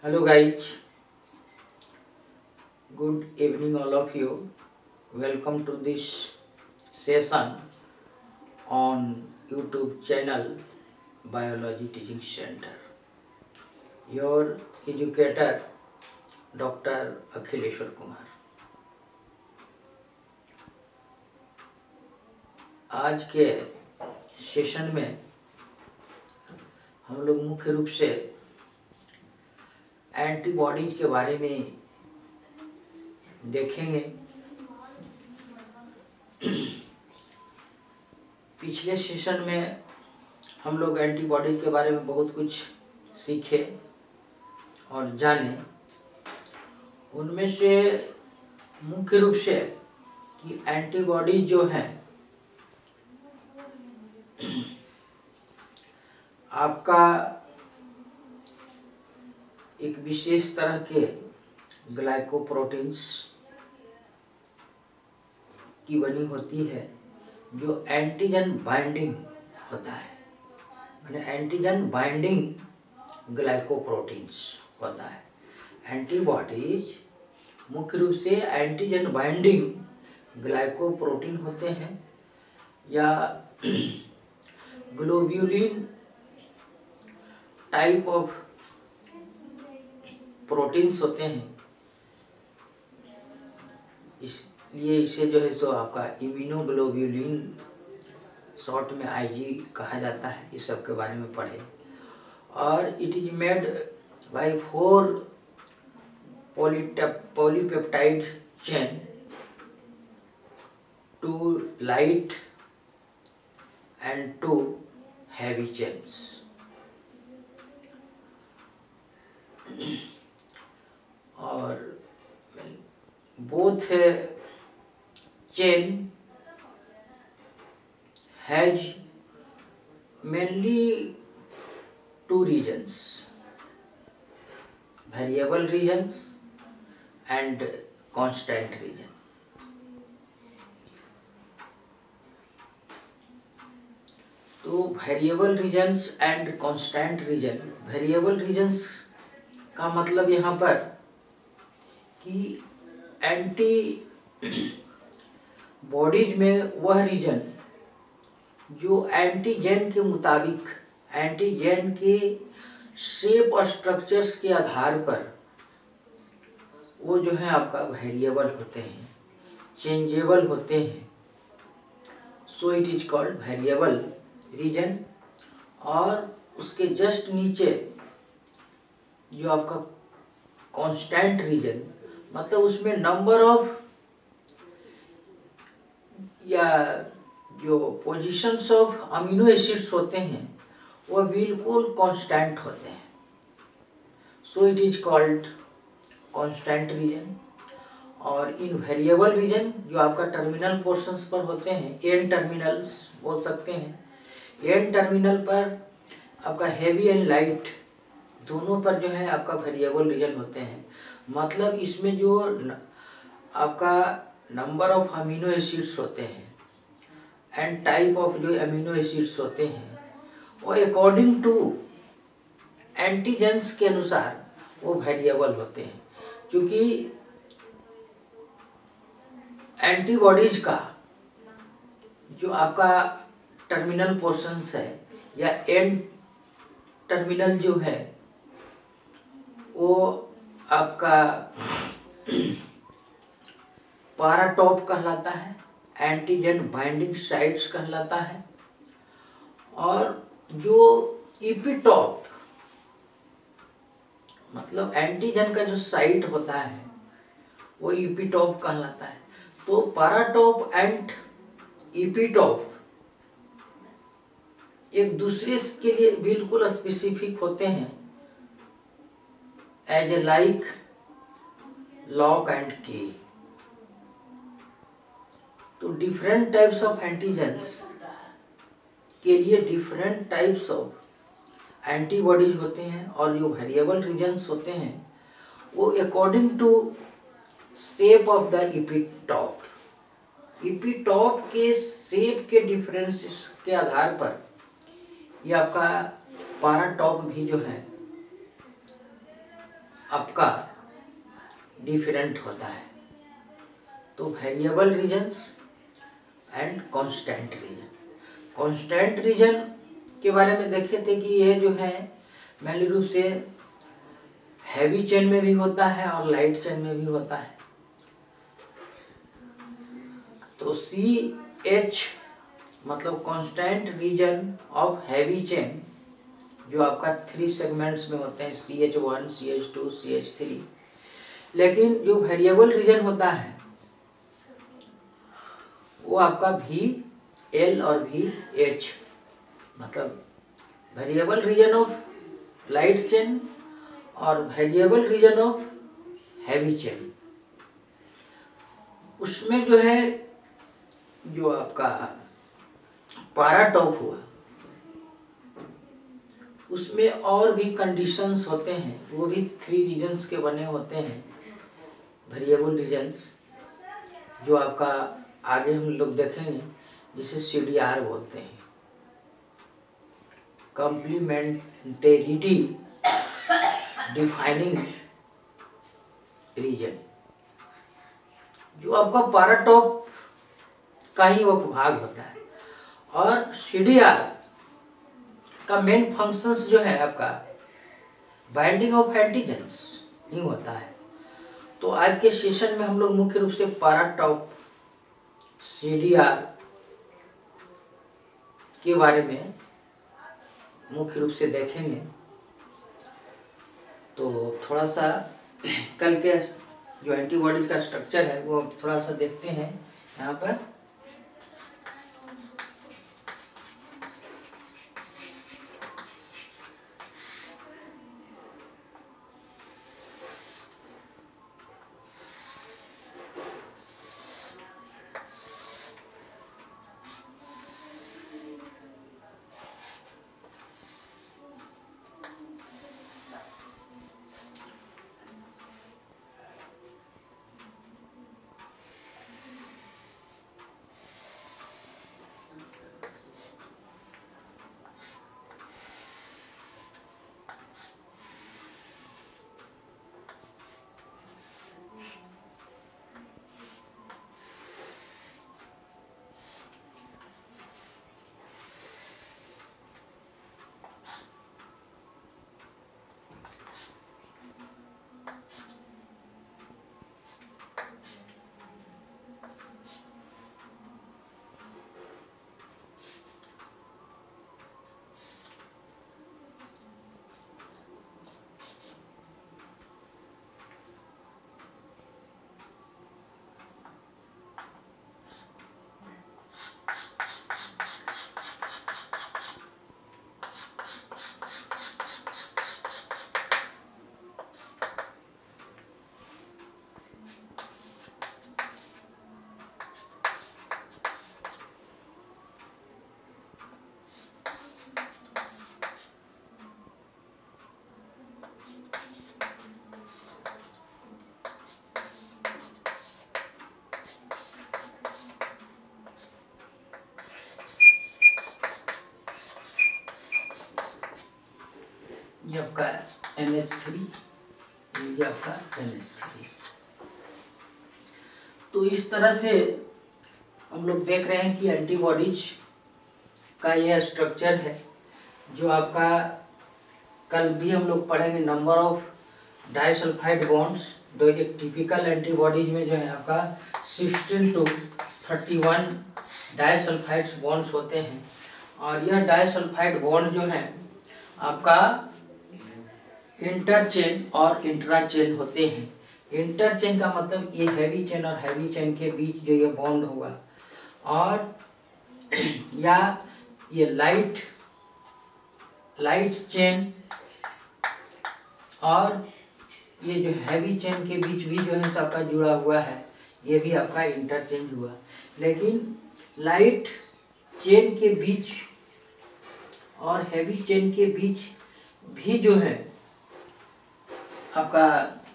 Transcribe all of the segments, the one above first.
Hello guys, good evening all of you. Welcome to this session on YouTube channel Biology Teaching Center. Your educator Dr. Akhileshwar Kumar. आज के session में हम लोग मुख्य रूप से एंटीबॉडीज के बारे में देखेंगे। पिछले सेशन में हम लोग एंटीबॉडीज के बारे में बहुत कुछ सीखे और जाने। उनमें से मुख्य रूप से कि एंटीबॉडीज जो हैं आपका एक विशेष तरह के ग्लाइकोप्रोटीन्स की बनी होती है जो एंटीजन बाइंडिंग होता है, माने एंटीजन बाइंडिंग ग्लाइकोप्रोटीन्स होता है। एंटीबॉडीज मुख्य रूप से एंटीजन बाइंडिंग ग्लाइकोप्रोटीन होते हैं या ग्लोब्यूलिन टाइप ऑफ प्रोटीन्स होते हैं। इसलिए इसे जो है सो आपका इम्यूनोग्लोब्यूलिन शॉर्ट में आईजी कहा जाता है। इस सब के बारे में पढ़े। और it is made by 4 polypeptide chain, 2 light and 2 heavy chains. और both chain has mainly 2 regions, variable regions and constant region. तो variable regions and constant region. Variable regions का मतलब यहाँ पर कि एंटी बॉडीज में वह रीजन जो एंटीजन के मुताबिक एंटीजन के शेप और स्ट्रक्चर्स के आधार पर वो जो है आपका वेरिएबल होते हैं, चेंजेबल होते हैं। So it is called variable reason. और उसके जस्ट नीचे जो आपका कांस्टेंट रीजन, मतलब उसमें नंबर ऑफ या जो पोजीशंस ऑफ अमीनो एसिड्स होते हैं वह बिल्कुल कांस्टेंट होते हैं। So it is called constant region. और इन वेरिएबल रीजन जो आपका टर्मिनल पोर्शंस पर होते हैं, एन टर्मिनल्स बोल सकते हैं। एन टर्मिनल पर आपका हेवी एंड लाइट दोनों पर जो है आपका वेरिएबल रीजन होते हैं। मतलब इसमें जो आपका नंबर ऑफ अमीनो एसिड्स होते हैं एंड टाइप ऑफ जो अमीनो एसिड्स होते हैं वो अकॉर्डिंग टू एंटीजेंस के अनुसार वो वेरिएबल होते हैं। क्योंकि एंटीबॉडीज का जो आपका टर्मिनल पोर्शंस है या एंड टर्मिनल जो है वो आपका पाराटॉप कहलाता है, एंटीजन बाइंडिंग साइट्स कहलाता है। और जो इपीटॉप मतलब एंटीजन का जो साइट होता है वो इपीटॉप कहलाता है। तो पाराटॉप एंड इपीटॉप एक दूसरे के लिए बिल्कुल स्पेसिफिक होते हैं, as a like lock and key. तो डिफरेंट टाइप्स ऑफ एंटीजेंस के लिए डिफरेंट टाइप्स ऑफ एंटीबॉडीज होते हैं। और जो वेरिएबल रीजन्स होते हैं वो according to shape of the epitope, epitope के शेप के डिफरेंसेस के आधार पर ये आपका पाराटॉप भी जो है आपका डिफरेंट होता है। तो variable regions and constant region. Constant region के बारे में देखे थे कि ये जो है मैन्युअली रूप से हैवी चेन में भी होता है और लाइट चेन में भी होता है। तो CH मतलब constant region of heavy chain, जो आपका 3 सेगमेंट्स में होते हैं, CH1, CH2, CH3। लेकिन जो वेरिएबल रीजन होता है वो आपका VL और VH, मतलब variable region of light chain और variable region of heavy chain. उसमें जो है जो आपका पारा टॉप हुआ उसमें और भी कंडीशंस होते हैं, वो भी 3 रीजन्स के बने होते हैं वेरिएबल रीजन्स, जो आपका आगे हम लोग देखेंगे, जिसे CDR बोलते हैं, कॉम्प्लीमेंटेरिटी डिफाइनिंग रीजन। जो आपका पारा टॉप का ही वो भाग होता है। और CDR का मेन फंक्शंस जो है आपका बाइंडिंग ऑफ एंटीजेंस ही होता है। तो आज के सेशन में हम लोग मुख्य रूप से पारा टॉप CDR के बारे में मुख्य रूप से देखेंगे। तो थोड़ा सा कल के जो एंटीबॉडीज का स्ट्रक्चर है वो थोड़ा सा देखते हैं यहाँ पर। ये आपका NH3, ये आपका NH3। तो इस तरह से हम लोग देख रहे हैं कि एंटीबॉडीज का यह स्ट्रक्चर है, जो आपका कल भी हम लोग पढ़ेंगे। नंबर ऑफ डाइसल्फाइड बॉन्ड्स, तो एक टिपिकल एंटीबॉडीज में जो है आपका 16 to 31 डाइसल्फाइड बॉन्ड्स होते हैं। और यह डाइसल्फाइड बॉन्ड जो है आपका इंटरचेन और इंट्राचेन होते हैं। इंटरचेन का मतलब ये हैवी चेन और हैवी चेन के बीच जो ये बॉन्ड होगा, और या ये लाइट चेन और ये जो हैवी चेन के बीच भी जो है सबका जुड़ा हुआ है, ये भी आपका इंटरचेंज हुआ। लेकिन लाइट चेन के बीच और हैवी चेन के बीच भी जो है आपका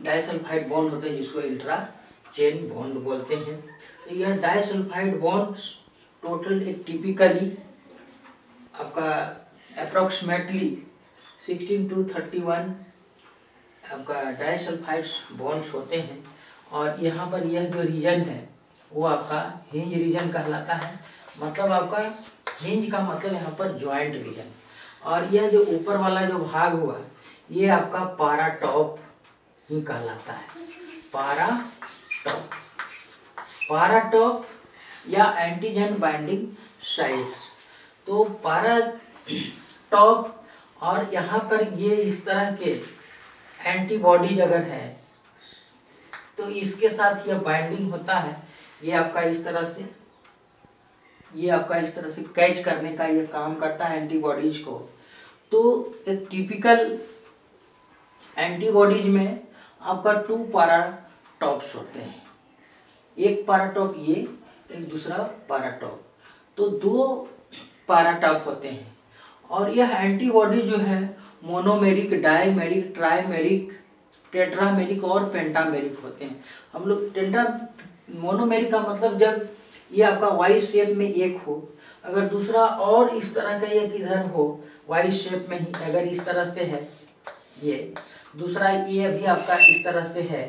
डाइसल्फाइड बॉन्ड होते हैं, जिसको इंट्रा चेन बॉन्ड बोलते हैं। तो यह डाइसल्फाइड बॉन्ड्स टोटल एक टिपिकली आपका अप्रोक्सीमेटली 16 to 31 आपका डाइसल्फाइड्स बॉन्ड्स होते हैं। और यहाँ पर यह जो रीजन है वो आपका हिंज रीजन कहलाता है। मतलब आपका हिंज का मतलब यहाँ पर जॉइंट रीजन। और यह जो ऊपर वाला जो भाग हुआ ये आपका पाराटॉप ही कहलाता है। पाराटॉप, पाराटॉप या एंटीजन बाइंडिंग साइट्स। तो पाराटॉप और यहाँ पर ये इस तरह के एंटीबॉडीज अगर है तो इसके साथ यह बाइंडिंग होता है। ये आपका इस तरह से, ये आपका इस तरह से कैच करने का ये काम करता है एंटीबॉडीज को। तो एक टिपिकल एंटीबॉडीज में आपका 2 पाराटॉप्स होते हैं। एक पाराटॉप ये, एक दूसरा पाराटॉप। तो 2 पाराटॉप होते हैं। और यह एंटीबॉडी जो है मोनोमेरिक, डायमेरिक, ट्राइमेरिक, टेट्रामेरिक और पेंटामेरिक होते हैं। हम लोग मोनोमेरिक का मतलब जब ये आपका वाई शेप में एक हो, अगर दूसरा और इस तरह का एक इधर हो वाई शेप में ही, अगर इस तरह से है ये, दूसरा ये भी आपका इस तरह से है,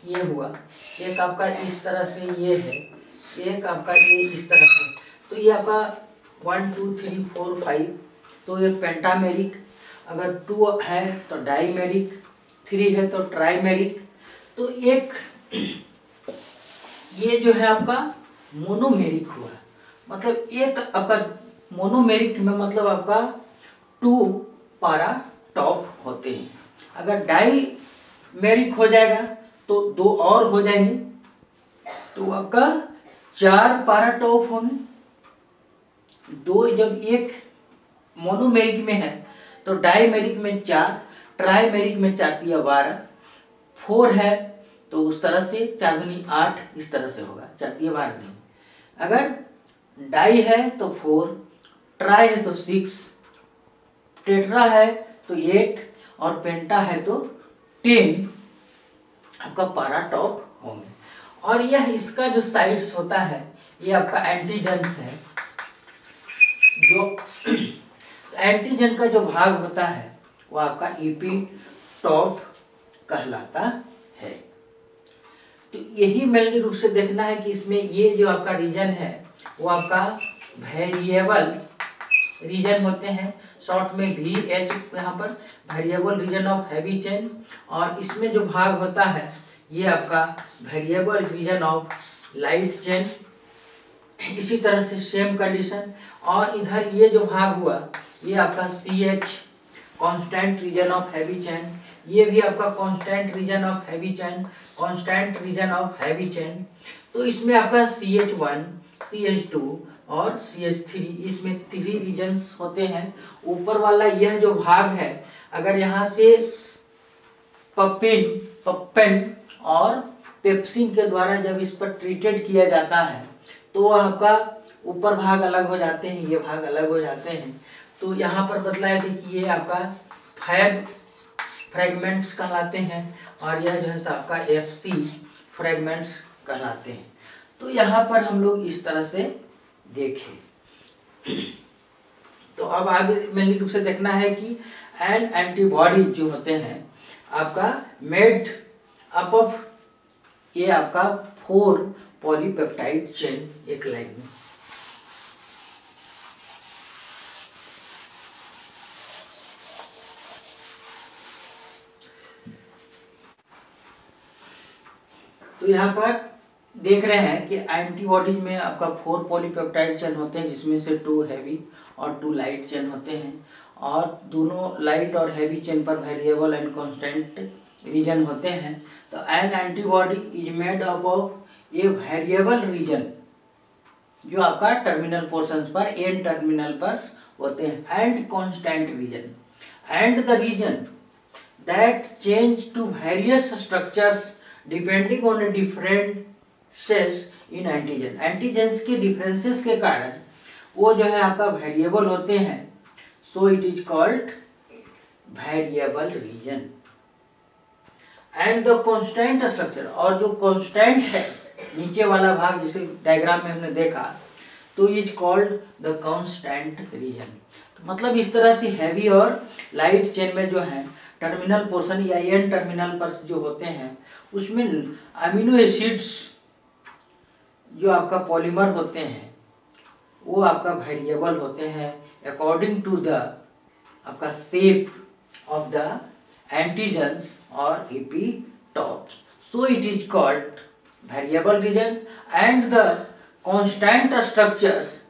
ये हुआ, एक आपका इस तरह से ये है, एक आपका ये इस तरह से, तो ये आपका 1 2 3 4 5, तो ये पेंटामेरिक। अगर 2 है तो डाइमेरिक, 3 है तो ट्राइमेरिक। तो एक ये जो है आपका मोनोमेरिक हुआ। मतलब एक आपका मोनोमेरिक में मतलब आपका 2 पाराटॉप होते हैं। अगर डाइमेरिक हो जाएगा तो 2 और हो जाएंगे, तो आपका 4 पाराटॉप होंगे। 2 जब एक मोनोमेरिक में है तो डाइमेरिक में 4, ट्राइमेरिक में 4 या 12, 4 है तो उस तरह से 4 दूनी 8 इस तरह से होगा, 4 या 12 नहीं। अगर डाई है तो 4, ट्राई है तो 6, टेट्रा है तो 8 और पेंटा है तो 10 आपका पाराटॉप होंगे। और यह इसका जो साइड्स होता है ये आपका एंटीजन्स है। जो एंटीजन का जो भाग होता है वो आपका एपिटॉप कहलाता है। तो यही मेनली रूप से देखना है कि इसमें ये जो आपका रीजन है वो आपका वेरिएबल रीजन होते हैं, शॉर्ट में VH यहाँ पर, variable region of heavy chain. और इसमें जो भाग होता है ये आपका variable region of light chain. इसी तरह से सेम कंडीशन। और इधर ये जो भाग हुआ ये आपका CH constant region of heavy chain, ये भी आपका constant region of heavy chain, constant region of heavy chain. तो इसमें आपका CH1, CH2 और CH3, इसमें 3 रीजन्स होते हैं। ऊपर वाला यह जो भाग है, अगर यहाँ से पपेन और पेप्सिन के द्वारा जब इस पर ट्रीटेड किया जाता है तो आपका ऊपर भाग अलग हो जाते हैं, ये भाग अलग हो जाते हैं। तो यहाँ पर बतलाया था कि ये आपका 5 फ्रेगमेंट्स कहलाते हैं और यह जो है आपका FC फ्रेगमेंट्स कहलाते हैं। तो यहाँ पर हम लोग इस तरह से देखें। तो अब आगे मेनली रूप से देखना है कि एन एंटीबॉडी जो होते हैं आपका मेड अप ऑफ, ये आपका 4 पॉलीपेप्टाइड चेन एक लाइन में। तो यहाँ पर देख रहे हैं कि एंटीबॉडीज में आपका 4 पॉलीपेप्टाइड चेन होते हैं, जिसमें से 2 हैवी और 2 लाइट चेन होते हैं। और दोनों लाइट और हैवी चेन पर वेरिएबल एंड कांस्टेंट रीजन होते हैं। तो an antibody is made up of a variable region जो आपका टर्मिनल पोर्शंस पर, एन टर्मिनल पर होते हैं, and constant region and the region that change to various structures depending on differences in antigen. Antigens के डिफरेंसेस के कारण वो जो है आपका वेरिएबल होते हैं, so it is called variable region. And the constant structure, और जो कांस्टेंट है नीचे वाला भाग जिसे डायग्राम में हमने देखा, तो is called the constant region. तो मतलब इस तरह से हैवी और लाइट चेन में जो है टर्मिनल पोर्शन या एन टर्मिनल पर जो होते हैं उसमें अमीनो एसिड्स जो आपका पॉलीमर होते हैं वो आपका वेरिएबल होते हैं अकॉर्डिंग टू द आपका शेप ऑफ द एंटीजन्स और एपिटॉप्स. So it is called variable region and the constant structures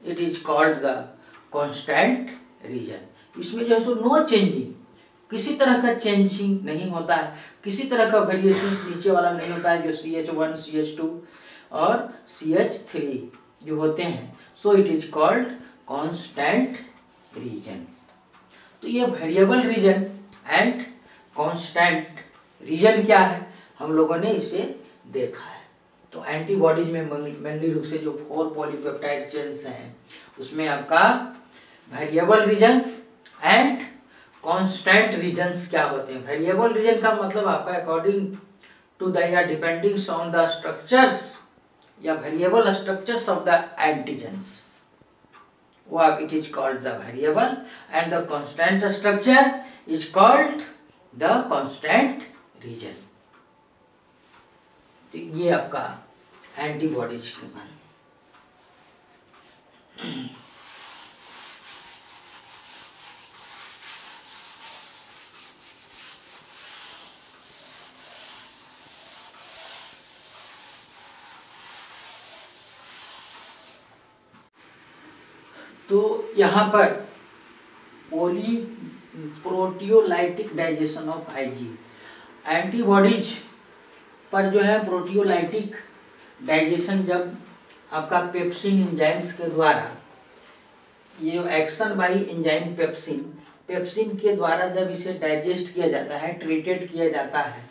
it is called the constant region. इसमें जो है सो नो चेंजिंग, किसी तरह का चेंजिंग नहीं होता है, किसी तरह का वेरिएशन नीचे वाला नहीं होता है जो CH1, CH2 और CH3 जो होते हैं. So it is called constant region. तो ये variable region and constant reason क्या है हम लोगों ने इसे देखा है. तो एंटीबॉडीज में मेनली रूप से जो 4 पॉलीपेप्टाइड चेन्स हैं उसमें आपका variable regions and constant regions क्या होते हैं. वेरिएबल रीजन का मतलब आपका अकॉर्डिंग टू द या डिपेंडिंग ऑन द स्ट्रक्चर्स या variable structures of the antigens वो आप it is called the variable and the constant structure is called the constant region. तो ये आपका एंटीबॉडीज के बारे में. तो यहाँ पर proteolytic digestion of IG antibodies पर जो है प्रोटियोलाइटिक डाइजेशन जब आपका पेप्सिन एंजाइम्स के द्वारा ये एक्शन बाई एंजाइम पेप्सिन के द्वारा जब इसे डाइजेस्ट किया जाता है, ट्रीटेड किया जाता है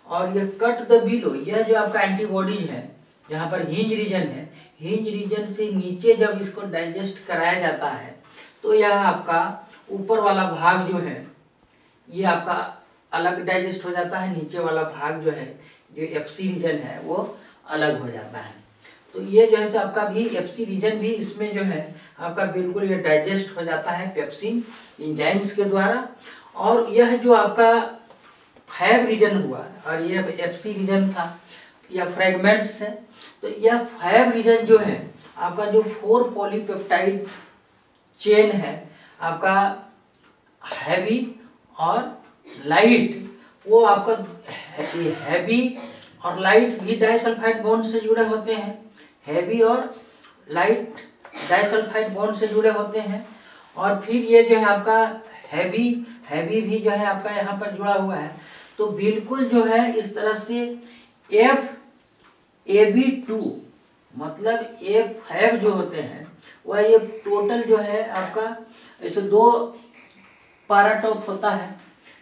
और ये कट द बिलो, यह जो आपका एंटीबॉडीज है यहाँ पर हिंज रीजन है, हिंज रीजन से नीचे जब इसको डाइजेस्ट कराया जाता है तो यह आपका ऊपर वाला भाग जो है ये आपका अलग डाइजेस्ट हो जाता है, नीचे वाला भाग जो है जो FC रीजन है वो अलग हो जाता है. तो ये जो है आपका भी FC रीजन भी इसमें जो है आपका बिल्कुल ये डाइजेस्ट हो जाता है पेप्सिन एंजाइम्स के द्वारा. और यह जो आपका फैब रीजन हुआ और ये FC रीजन था या फ्रेगमेंट्स है, तो यह फैब रीजन जो है आपका जो 4 पॉलीपेप्टाइड चेन है आपका हैवी और लाइट, वो आपका हैवी और लाइट भी डाइसल्फाइड बॉन्ड से जुड़े होते हैं. हैवी और लाइट डाइसल्फाइड बॉन्ड से जुड़े होते हैं. और फिर ये जो है आपका हैवी भी जो है आपका यहाँ पर जुड़ा हुआ है. तो बिल्कुल जो है इस तरह से FAB2 मतलब F जो होते हैं वह ये टोटल जो है आपका ऐसे 2 पार्ट ऑफ होता है.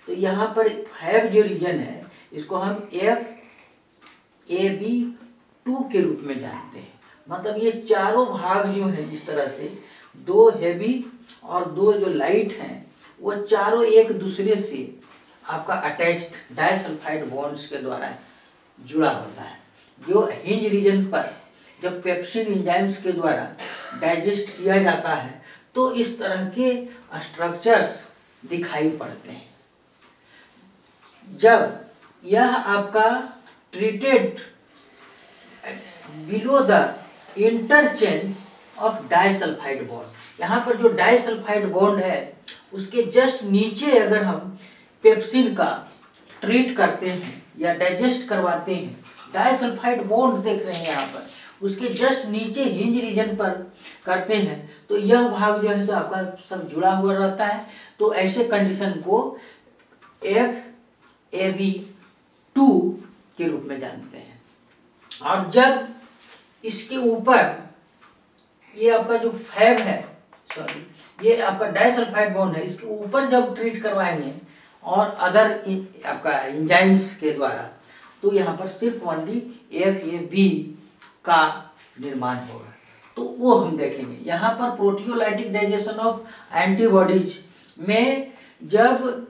तो यहाँ पर फैब जो रीजन है इसको हम FAB2 के रूप में जानते हैं. मतलब ये चारों भाग जो हैं इस तरह से 2 हैवी और 2 जो लाइट हैं वो चारों एक दूसरे से आपका अटैच्ड डाइसल्फाइड बॉन्ड्स के द्वारा जुड़ा होता है. जो हिंज रीजन पर जब पेप्सिन एंजाइम्स के द्वारा डाइजेस्ट किया जाता है तो इस तरह के स्ट्रक्चर्स दिखाई पड़ते हैं. जब यह आपका treated below the interchange of disulphide bond, यहाँ पर जो डाइसल्फाइड बॉन्ड है उसके जस्ट नीचे अगर हम पेप्सिन का ट्रीट करते हैं या डाइजेस्ट करवाते हैं, डाइसल्फाइड बॉन्ड देख रहे हैं यहाँ पर, उसके जस्ट नीचे हिंज रीजन पर करते हैं तो यह भाग जो है तो आपका सब जुड़ा हुआ रहता है. तो ऐसे कंडीशन को FAB2 के रूप में जानते हैं. और जब इसके ऊपर ये आपका जो फैब है ये आपका डाइसल्फाइड बॉन्ड है, इसके ऊपर जब ट्रीट करवाएंगे और अदर आपका एंजाइम्स के द्वारा तो यहाँ पर सिर्फ ओनली FAB का निर्माण होगा. तो वो हम देखेंगे. यहाँ पर प्रोटियोलाइटिक डाइजेशन ऑफ एंटीबॉडीज में जब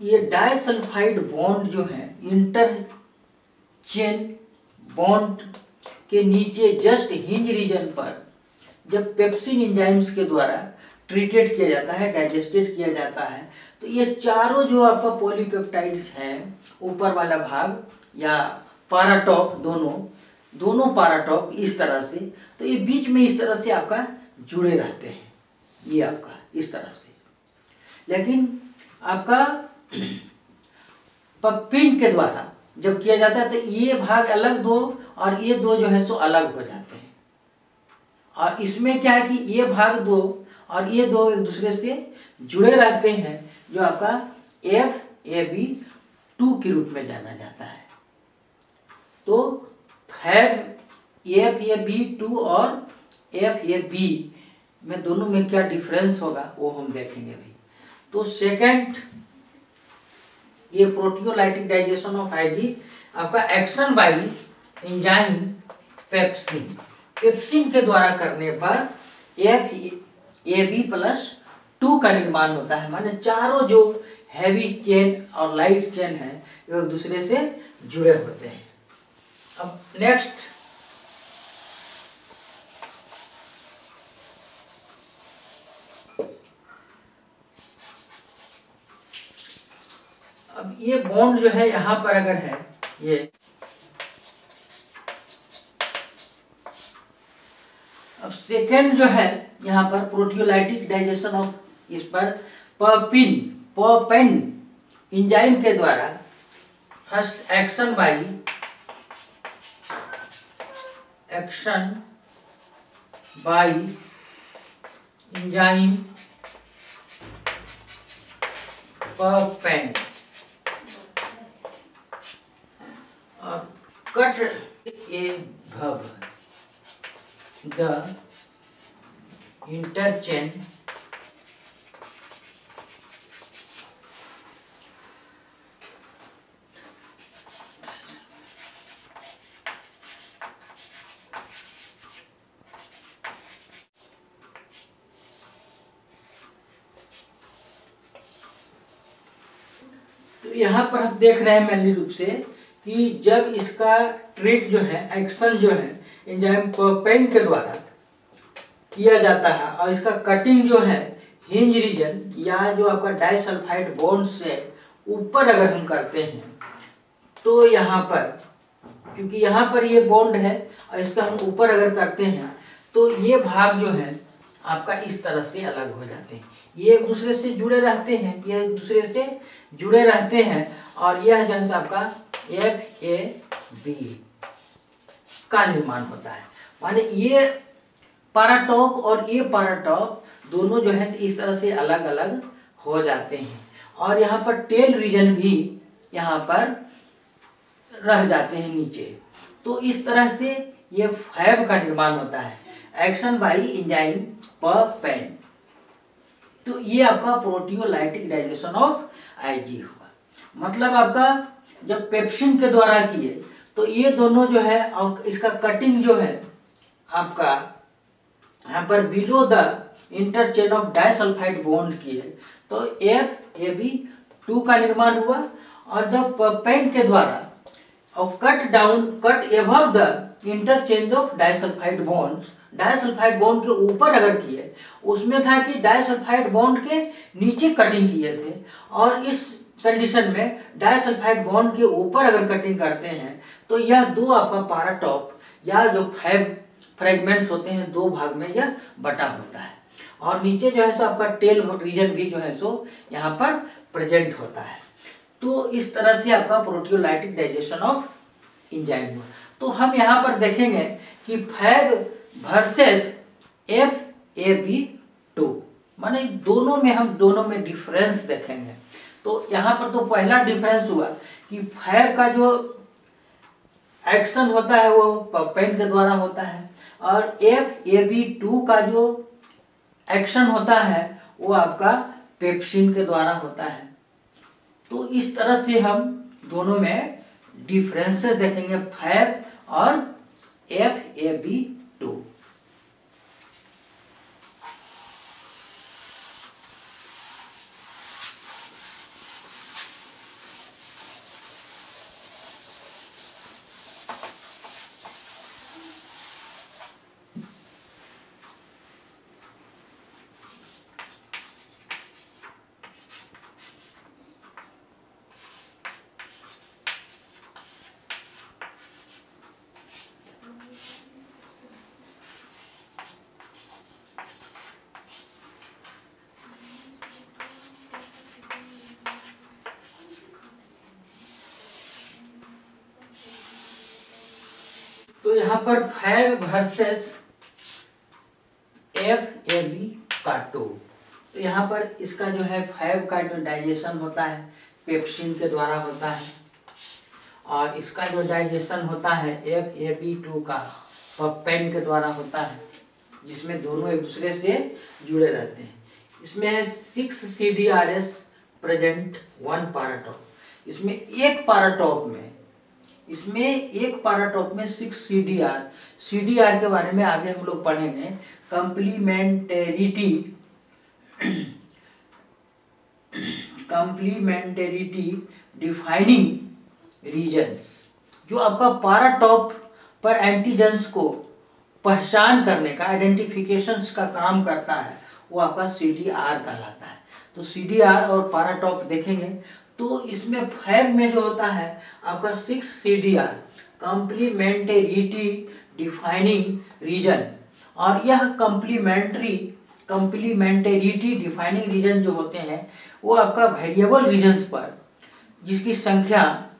ये डाइसल्फाइड बॉन्ड जो है इंटरचेन बॉन्ड के नीचे जस्ट हिंज रीजन पर जब पेप्सिन एंजाइम्स के द्वारा ट्रीटेड किया जाता है, डाइजेस्टेड किया जाता है। तो ये चारों जो आपका पॉलीपेप्टाइड्स हैं, ऊपर वाला भाग या पाराटॉप, दोनों पाराटॉप इस तरह से, तो ये बीच में इस तरह से आपका जुड़े रहते हैं, ये आपका इस तरह से। लेकिन आपका पपिंग के द्वारा जब किया जाता है तो ये भाग अलग दो और ये दो जो है सो अलग हो जाते हैं। और इसमें क्या है कि ये भाग दो और ये दो एक दूसरे से जुड़े रहते हैं, जो आपका FAB2 के रूप में जाना जाता है। तो FAB2 और FAB में दोनों में क्या डिफरेंस होगा वो हम देखेंगे अभी। तो सेकंड, ये प्रोटियोलाइटिक डाइजेशन ऑफ IG आपका action by enzyme pepsin, pepsin के द्वारा करने पर FAB+2 का निर्माण होता है। माने चारों जो हैवी चेन और लाइट चेन है वो एक दूसरे से जुड़े होते हैं। अब नेक्स्ट, अब ये बॉन्ड जो है यहाँ पर अगर है, ये अब सेकेंड जो है यहाँ पर प्रोटियोलाइटिक डाइजेशन ऑफ, इस पर पपेन एंजाइम के द्वारा first action by enzyme papain और कट above the interchain तो यहाँ पर हम देख रहे हैं मेनली रूप से कि जब इसका ट्रीट जो है, एक्शन जो है एंजाइम पपेन के द्वारा किया जाता है और इसका कटिंग जो है हिंज रीजन या जो आपका डाइसल्फाइड बॉन्ड से ऊपर अगर हम करते हैं तो यहाँ पर, क्योंकि यहाँ पर ये बॉन्ड है और इसका हम ऊपर अगर करते हैं तो ये भाग जो है आपका इस तरह से अलग हो जाते हैं। ये एक दूसरे से जुड़े रहते हैं, ये एक दूसरे से जुड़े रहते हैं और यह जो है आपका FAB का निर्माण होता है। माने ये पाराटॉप और ये पाराटॉप दोनों जो है इस तरह से अलग अलग हो जाते हैं और यहाँ पर टेल रीजन भी यहाँ पर रह जाते हैं नीचे। तो इस तरह से ये फैब का निर्माण होता है, एक्शन बाय एंजाइम पपेन। तो ये आपका प्रोटियोलाइटिक डाइजेशन ऑफ IG हुआ। मतलब आपका जब पेप्सिन के द्वारा किए तो ये दोनों जो है और इसका कटिंग जो है आपका यहाँ पर below the interchain of disulphide bond किए तो FAB2 का निर्माण हुआ। और जब पेन के द्वारा और cut above the interchange of disulphide bonds, disulphide bond के ऊपर अगर किए, उसमें था कि डाइसल्फाइड बॉन्ड के नीचे कटिंग किए थे और इस कंडीशन में डाइसल्फाइड बॉन्ड के ऊपर अगर कटिंग करते हैं तो यह दो आपका पाराटॉप या जो फैब फ्रेगमेंट्स होते हैं दो भाग में यह बटा होता है और नीचे जो है सो आपका टेल रीजन भी जो है सो यहाँ पर प्रेजेंट होता है। तो इस तरह से आपका प्रोटियोलाइटिक डाइजेशन ऑफ एंजाइम। तो हम यहाँ पर देखेंगे कि फैब वर्सेस FAB2, माने दोनों में डिफरेंस देखेंगे। तो यहाँ पर तो पहला डिफरेंस हुआ कि फैब का जो एक्शन होता है वो पपेन के द्वारा होता है और FAB2 का जो एक्शन होता है वो आपका पेप्सिन के द्वारा होता है। तो इस तरह से हम दोनों में डिफरेंसेस देखेंगे, फैब और FAB2। तो यहाँ पर फैब वर्सेस FAB का 2। तो यहाँ पर इसका जो है फैब का जो डाइजेशन होता है पेप्सिन के द्वारा होता है, और इसका जो डाइजेशन होता है FAB2 का पपेन के द्वारा होता है, जिसमें दोनों एक दूसरे से जुड़े रहते हैं। इसमें है 6 CDRS प्रेजेंट 1 पाराटॉप। इसमें एक पाराटॉप में 6 CDR के बारे में आगे हम लोग पढ़ेंगे। कंप्लीमेंटेरिटी डिफाइनिंग रीजन्स, जो आपका पाराटॉप पर एंटीजेंस को पहचान करने का, आइडेंटिफिकेशंस का काम करता है, वो आपका CDR कहलाता है। तो CDR और पाराटॉप देखेंगे तो इसमें फैब में जो होता है आपका 6 CDR कंप्लीमेंटेरिटी डिफाइनिंग रीजन, और यह कंप्लीमेंटेरिटी डिफाइनिंग रीजन जो होते हैं वो आपका वेरिएबल रीजन्स पर, जिसकी संख्या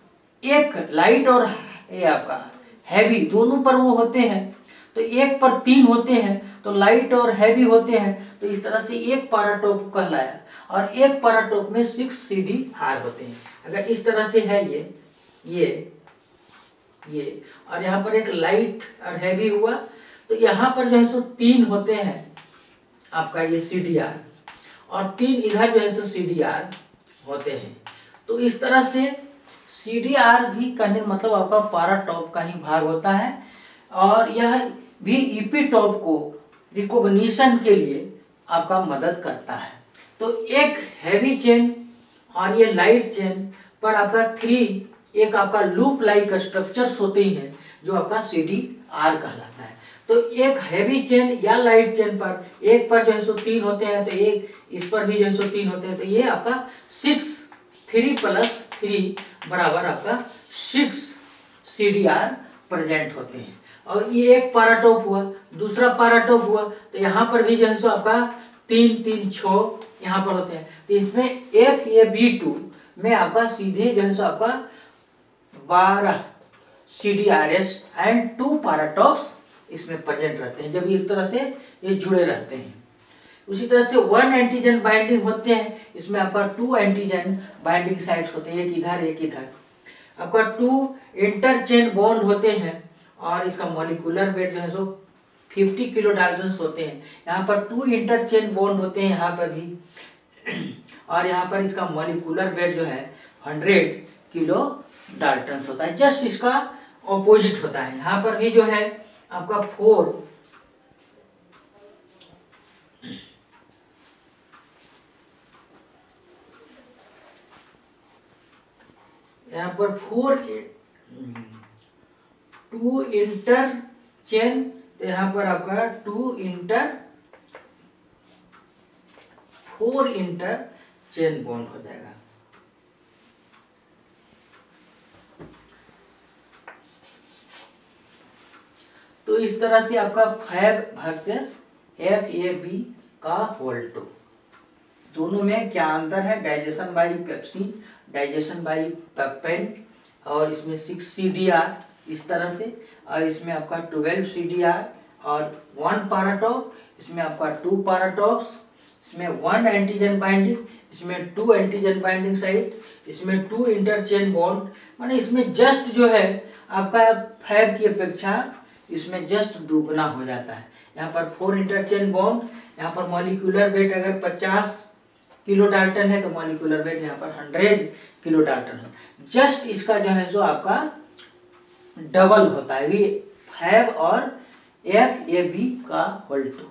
एक लाइट और ये आपका हैवी दोनों पर वो होते हैं, तो एक पर 3 होते हैं तो लाइट और हैवी होते हैं, तो इस तरह से एक पाराटॉप कहलाया। और एक पाराटॉप में 6 CDR होते हैं। अगर इस तरह से है ये और यहाँ पर एक लाइट और हैवी हुआ, तो यहाँ पर जो है सो 3 होते हैं आपका ये CDR, और 3 इधर जो है सो CDR होते हैं। तो इस तरह से CDR भी कहने का मतलब आपका पाराटॉप का ही भाग होता है, और यह भी इपीटॉप को रिकॉग्निशन के लिए आपका मदद करता है। तो एक हैवी चेन और ये लाइट चेन पर आपका 3 एक आपका लूप लाइक स्ट्रक्चर्स होते हैं जो आपका CDR कहलाता है। तो एक हैवी चेन या लाइट चेन पर एक पर जो है सो 3 होते हैं, तो एक इस पर भी जो है सो 3 होते हैं, तो ये आपका 3 + 3 बराबर आपका 6 CDR प्रेजेंट होते हैं। और ये एक पाराटॉप हुआ, दूसरा पाराटॉप हुआ, तो यहाँ पर भी जो है सो आपका 3 3 6 यहाँ पर होते हैं। तो इसमें FAB2 में आपका सीधे जो है सो आपका 12 CDRS एंड 2 पाराटॉप्स इसमें प्रेजेंट रहते हैं, जब एक तरह से ये जुड़े रहते हैं। उसी तरह से 1 एंटीजन बाइंडिंग होते हैं, इसमें आपका 2 एंटीजन बाइंडिंग साइट्स होते हैं, एक इधर एक इधर। आपका 2 इंटरचेन बॉन्ड होते हैं, और इसका मॉलिक्यूलर वेट जो है सो 50 किलो डाल्टन्स होते हैं। यहाँ पर 2 इंटरचेन बॉन्ड होते हैं यहाँ पर भी, और यहाँ पर इसका मॉलिक्यूलर वेट जो है 100 किलो डाल्टन्स होता है। जस्ट इसका ऑपोजिट होता है। यहाँ पर भी जो है आपका 4 यहाँ पर 2 इंटरचेन, तो यहाँ पर आपका 4 इंटरचेन बॉन्ड हो जाएगा। तो इस तरह से आपका फैब वर्सेस FAB का होल 2, दोनों में क्या अंतर है? Digestion by pepsin, digestion by पेपेन, और इसमें 6 CDR इस तरह से, और इसमें आपका 12 CDR और 1 पाराटॉप, इसमें आपका 2 पाराटॉप्स, इसमें 1 एंटीजन बाइंडिंग, इसमें 2 एंटीजन बाइंडिंग साइट, इसमें 2 इंटरचेन बॉन्ड। माने इसमें जस्ट जो है आपका फैब की अपेक्षा इसमें जस्ट दुगना हो जाता है। यहाँ पर 4 इंटरचेन बॉन्ड, यहाँ पर मॉलिक्यूलर वेट अगर 50 किलो डाल्टन है तो मॉलिक्यूलर वेट यहाँ पर 100 किलो डाल्टन है। जस्ट इसका जो है जो आपका डबल होता है। ये फैब और FAB का होल 2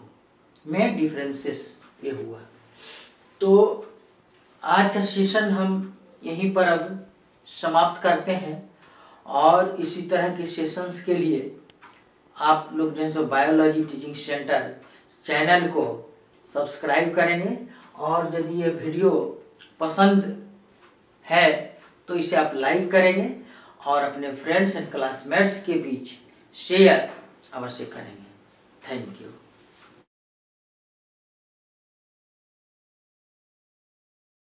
में डिफरेंसेस ये हुआ। तो आज का सेशन हम यहीं पर अब समाप्त करते हैं, और इसी तरह के सेशंस के लिए आप लोग जो है सो बायोलॉजी टीचिंग सेंटर चैनल को सब्सक्राइब करेंगे, और यदि ये वीडियो पसंद है तो इसे आप लाइक करेंगे, और अपने फ्रेंड्स एंड क्लासमेट्स के बीच शेयर अवश्य करेंगे। Thank you.